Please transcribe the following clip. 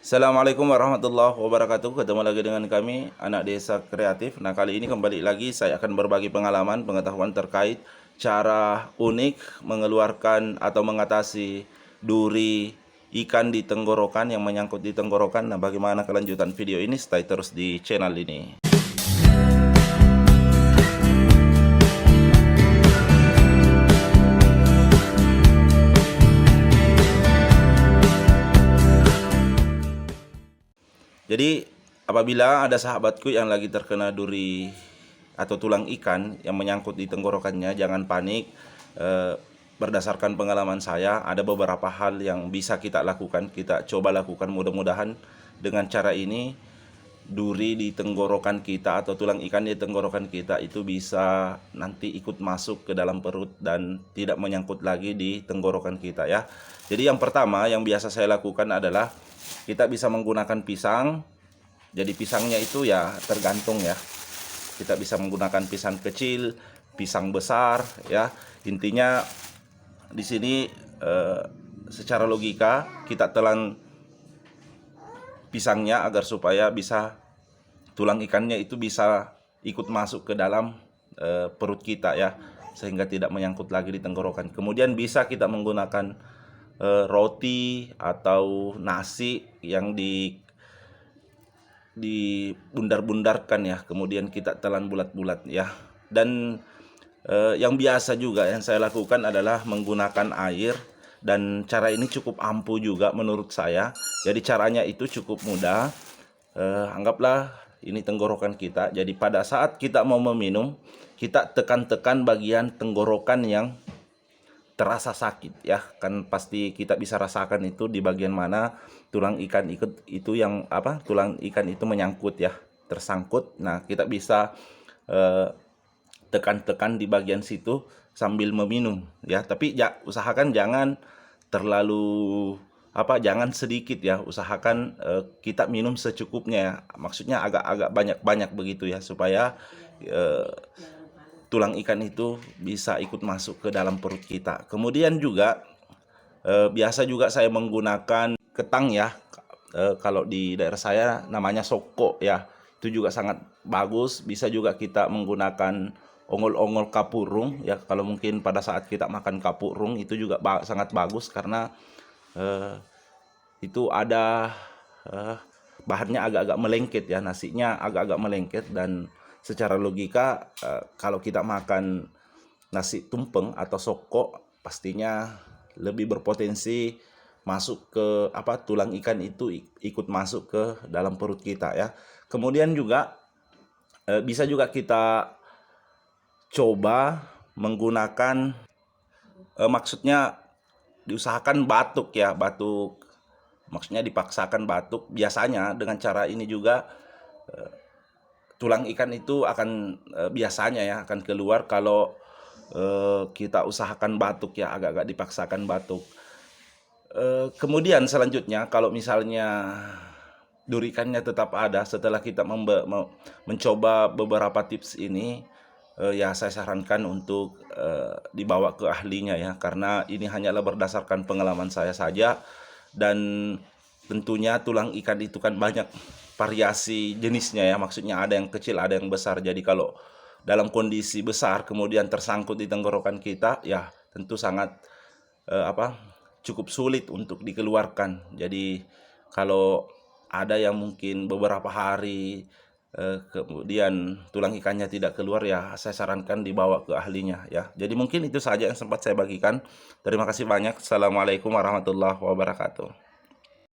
Assalamualaikum warahmatullahi wabarakatuh. Ketemu lagi dengan kami, Anak Desa Kreatif. Nah, kali ini kembali lagi saya akan berbagi pengalaman, pengetahuan terkait cara unik mengeluarkan atau mengatasi duri ikan di tenggorokan yang menyangkut di tenggorokan. Nah, bagaimana kelanjutan video ini? Stay terus di channel ini. Jadi apabila ada sahabatku yang lagi terkena duri atau tulang ikan yang menyangkut di tenggorokannya, jangan panik. Berdasarkan pengalaman saya, ada beberapa hal yang bisa kita lakukan, kita coba lakukan. Mudah-mudahan dengan cara ini duri di tenggorokan kita atau tulang ikan di tenggorokan kita itu bisa nanti ikut masuk ke dalam perut dan tidak menyangkut lagi di tenggorokan kita ya. Jadi yang pertama yang biasa saya lakukan adalah kita bisa menggunakan pisang. Jadi pisangnya itu ya tergantung ya. Kita bisa menggunakan pisang kecil, pisang besar ya. Intinya di sini secara logika kita telan pisangnya agar supaya bisa tulang ikannya itu bisa ikut masuk ke dalam perut kita ya, sehingga tidak menyangkut lagi di tenggorokan. Kemudian bisa kita menggunakan roti atau nasi yang dibundar-bundarkan ya, kemudian kita telan bulat-bulat ya. Dan yang biasa juga yang saya lakukan adalah menggunakan air, dan cara ini cukup ampuh juga menurut saya. Jadi caranya itu cukup mudah. Anggaplah ini tenggorokan kita. Jadi pada saat kita mau meminum, kita tekan-tekan bagian tenggorokan yang terasa sakit ya, kan pasti kita bisa rasakan itu di bagian mana tulang ikan itu yang tulang ikan itu menyangkut ya, tersangkut. Nah, kita bisa tekan-tekan di bagian situ sambil meminum ya, tapi ya usahakan jangan terlalu jangan sedikit ya, usahakan kita minum secukupnya ya. Maksudnya agak-agak banyak-banyak begitu ya, supaya tulang ikan itu bisa ikut masuk ke dalam perut kita. Kemudian juga biasa juga saya menggunakan ketang ya. Kalau di daerah saya namanya soko ya. Itu juga sangat bagus. Bisa juga kita menggunakan ongol-ongol kapurung ya. Kalau mungkin pada saat kita makan kapurung itu juga sangat bagus, karena itu ada bahannya agak-agak melengket ya, nasinya agak-agak melengket. Dan secara logika kalau kita makan nasi tumpeng atau soko, pastinya lebih berpotensi masuk ke tulang ikan itu ikut masuk ke dalam perut kita ya. Kemudian juga bisa juga kita coba menggunakan maksudnya diusahakan batuk ya, batuk. Maksudnya dipaksakan batuk. Biasanya dengan cara ini juga tulang ikan itu akan biasanya ya akan keluar kalau kita usahakan batuk ya, agak-agak dipaksakan batuk. Kemudian selanjutnya, kalau misalnya duri ikannya tetap ada setelah kita mencoba beberapa tips ini, ya saya sarankan untuk dibawa ke ahlinya ya, karena ini hanyalah berdasarkan pengalaman saya saja. Dan tentunya tulang ikan itu kan banyak variasi jenisnya ya, maksudnya ada yang kecil, ada yang besar. Jadi kalau dalam kondisi besar kemudian tersangkut di tenggorokan kita ya, tentu sangat cukup sulit untuk dikeluarkan. Jadi kalau ada yang mungkin beberapa hari kemudian tulang ikannya tidak keluar ya, saya sarankan dibawa ke ahlinya ya. Jadi mungkin itu saja yang sempat saya bagikan. Terima kasih banyak. Assalamualaikum warahmatullahi wabarakatuh.